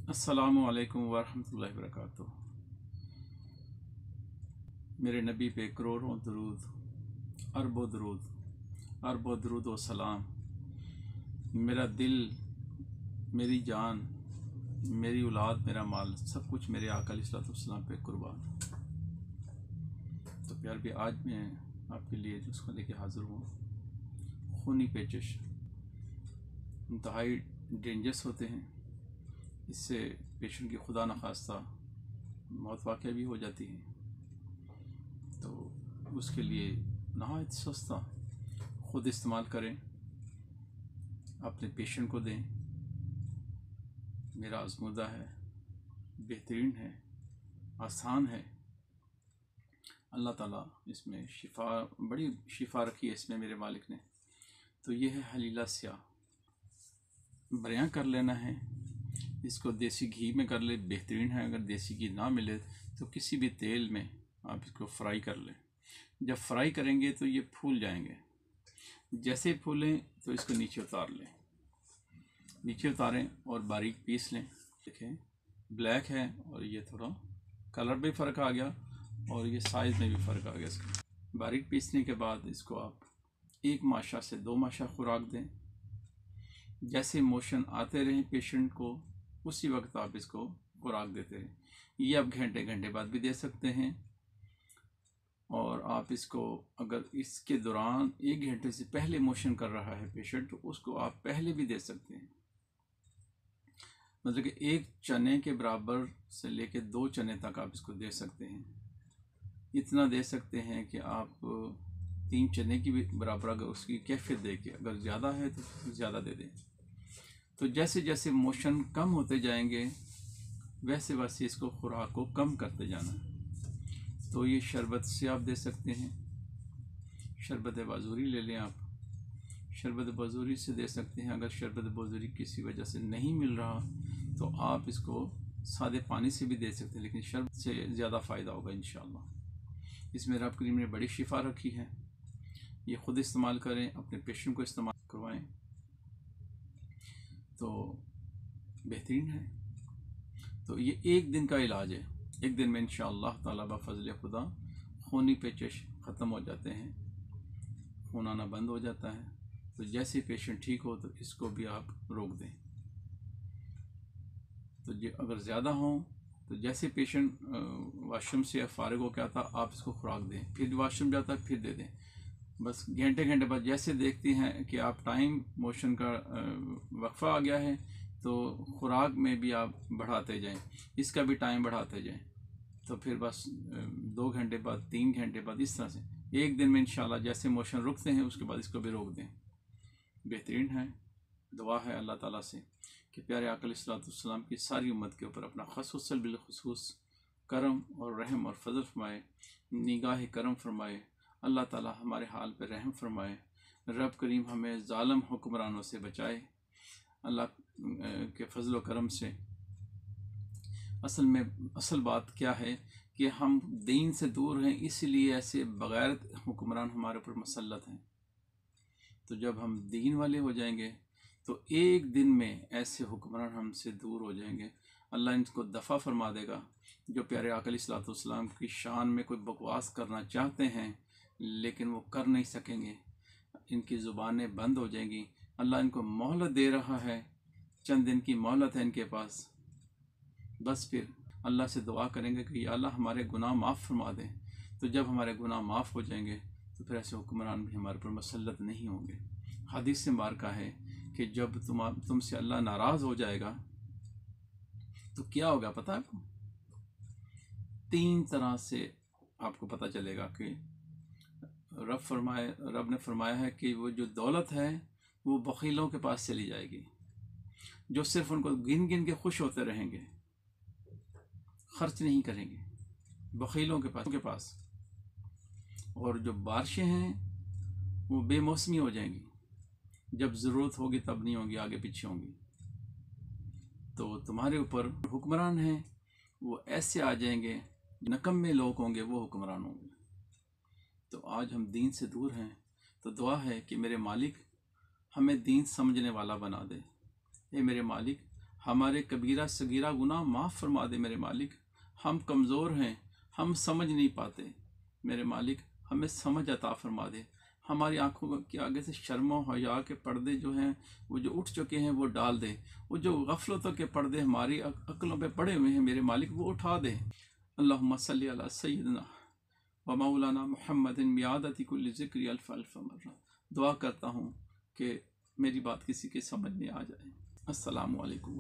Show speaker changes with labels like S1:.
S1: अस्सलामु अलैकुम वरहमतुल्लाहि वबरकातुहू। मेरे नबी पे करोड़ों दरूद, अरबों दरूद व सलाम। मेरा दिल, मेरी जान, मेरी औलाद, मेरा माल, सब कुछ मेरे आका अलैहिस्सलाम पे कुर्बान। तो प्यार भी आज मैं आपके लिए उसको लेके हाज़िर हूँ। खूनी पेचिश इंतहाई डेंजरस होते हैं। इससे पेशेंट की खुदा न खास्ता मौत वाक़या भी हो जाती है। तो उसके लिए नहायत सस्ता ख़ुद इस्तेमाल करें, अपने पेशेंट को दें। मेरा आज़मूदा है, बेहतरीन है, आसान है। अल्लाह ताला इसमें शिफा, बड़ी शिफा रखी है इसमें मेरे मालिक ने। तो ये है हलीला स्याह। बयां कर लेना है। इसको देसी घी में कर ले, बेहतरीन है। अगर देसी घी ना मिले तो किसी भी तेल में आप इसको फ्राई कर लें। जब फ्राई करेंगे तो ये फूल जाएंगे। जैसे फूलें तो इसको नीचे उतार लें, नीचे उतारें और बारीक पीस लें। देखें ब्लैक है और ये थोड़ा कलर भी फ़र्क आ गया और ये साइज़ में भी फ़र्क आ गया इसका। बारीक पीसने के बाद इसको आप 1 माशा से 2 माशा खुराक दें। जैसे मोशन आते रहें पेशेंट को, उसी वक्त आप इसको खुराक देते रहें। ये आप घंटे घंटे बाद भी दे सकते हैं। और आप इसको अगर इसके दौरान 1 घंटे से पहले मोशन कर रहा है पेशेंट, तो उसको आप पहले भी दे सकते हैं। मतलब कि 1 चने के बराबर से लेके 2 चने तक आप इसको दे सकते हैं। इतना दे सकते हैं कि आप 3 चने की भी बराबर अगर उसकी कैफियत दे के, अगर ज़्यादा है तो ज़्यादा दे दें। तो जैसे जैसे मोशन कम होते जाएंगे वैसे वैसे इसको खुराक को कम करते जाना। तो ये शरबत से आप दे सकते हैं। शरबत बाजूरी ले लें आप, शरबत बाजूरी से दे सकते हैं। अगर शरबत बाजूरी किसी वजह से नहीं मिल रहा तो आप इसको सादे पानी से भी दे सकते हैं, लेकिन शरबत से ज़्यादा फ़ायदा होगा इंशाअल्लाह। इसमें रब करीम ने बड़ी शिफा रखी है। ये ख़ुद इस्तेमाल करें, अपने पेशेंट को इस्तेमाल करवाएं तो बेहतरीन है। तो ये 1 दिन का इलाज है। 1 दिन में इंशाअल्लाह ताला बफ़ज़ल खुदा खूनी पेचिश ख़त्म हो जाते हैं, खून आना बंद हो जाता है। तो जैसे पेशेंट ठीक हो तो इसको भी आप रोक दें। तो ये अगर ज़्यादा हो तो जैसे पेशेंट वाशरूम से फ़ारिग हो के आता, आप इसको खुराक दें, फिर वाशरूम जाता है फिर दे दें। बस घंटे घंटे बाद जैसे देखती हैं कि आप टाइम मोशन का वक्फ़ा आ गया है तो खुराक में भी आप बढ़ाते जाएं, इसका भी टाइम बढ़ाते जाएं। तो फिर बस 2 घंटे बाद, 3 घंटे बाद, इस तरह से 1 दिन में इंशाल्लाह जैसे मोशन रुकते हैं उसके बाद इसको भी रोक दें। बेहतरीन है। दुआ है अल्लाह ताला से कि प्यारे आका अलैहिस्सलाम की सारी उम्मत के ऊपर अपना ख़ुसूसन बिलख़ुसूस करम और रहम और फजल फरमाए, निगाह करम फरमाए। अल्लाह ताला हमारे हाल पर रहम फरमाए। रब करीम हमें ज़ालिम हुक्मरानों से बचाए अल्लाह के फजल करम से। असल बात क्या है कि हम दीन से दूर हैं, इसलिए ऐसे बग़ैर हुक्मरान हमारे ऊपर मसल्लत हैं। तो जब हम दीन वाले हो जाएंगे तो 1 दिन में ऐसे हुक्मरान हमसे दूर हो जाएंगे। अल्लाह इनको दफ़ा फरमा देगा। जो प्यारे आका अलैहिस्सलाम की शान में कोई बकवास करना चाहते हैं लेकिन वो कर नहीं सकेंगे, इनकी ज़ुबानें बंद हो जाएंगी। अल्लाह इनको मोहलत दे रहा है, चंद दिन की मोहलत है इनके पास। बस फिर अल्लाह से दुआ करेंगे कि या अल्लाह हमारे गुनाह माफ़ फरमा दें। तो जब हमारे गुनाह माफ़ हो जाएंगे तो फिर ऐसे हुक्मरान भी हमारे पर मसल्लत नहीं होंगे। हदीस से मार्का है कि जब तुमसे अल्लाह नाराज़ हो जाएगा तो क्या होगा पता है आपको? 3 तरह से आपको पता चलेगा कि रब ने फरमाया है कि वो जो दौलत है वो बखीलों के पास चली जाएगी, जो सिर्फ उनको गिन गिन के खुश होते रहेंगे, खर्च नहीं करेंगे, बखीलों के पास। और जो बारिशें हैं वो बेमौसमी हो जाएंगी, जब ज़रूरत होगी तब नहीं होंगी, आगे पीछे होंगी। तो तुम्हारे ऊपर हुक्मरान हैं वो ऐसे आ जाएंगे, नकम्मे लोग होंगे वो हुक्मरान होंगे। तो आज हम दीन से दूर हैं, तो दुआ है कि मेरे मालिक हमें दीन समझने वाला बना दे। ए मेरे मालिक हमारे कबीरा सगीरा गुनाह माफ़ फरमा दे मेरे मालिक। हम कमज़ोर हैं, हम समझ नहीं पाते मेरे मालिक, हमें समझ अता फरमा दे। हमारी आंखों के आगे से शर्म और हया के पर्दे जो हैं वो जो उठ चुके हैं वो डाल दे। वो जो गफलतों के पर्दे हमारी अक्लों पे पड़े हुए हैं मेरे मालिक वो उठा दे। अल्लाहुम्मा सल्ली अला सय्यिदना व मौलाना मुहम्मदिन बिआदति कुल्लि ज़िक्रि अल्फ़ अल्फ़ मर्रा। दुआ करता हूँ कि मेरी बात किसी के समझ में आ जाए। अस्सलामु अलैकुम।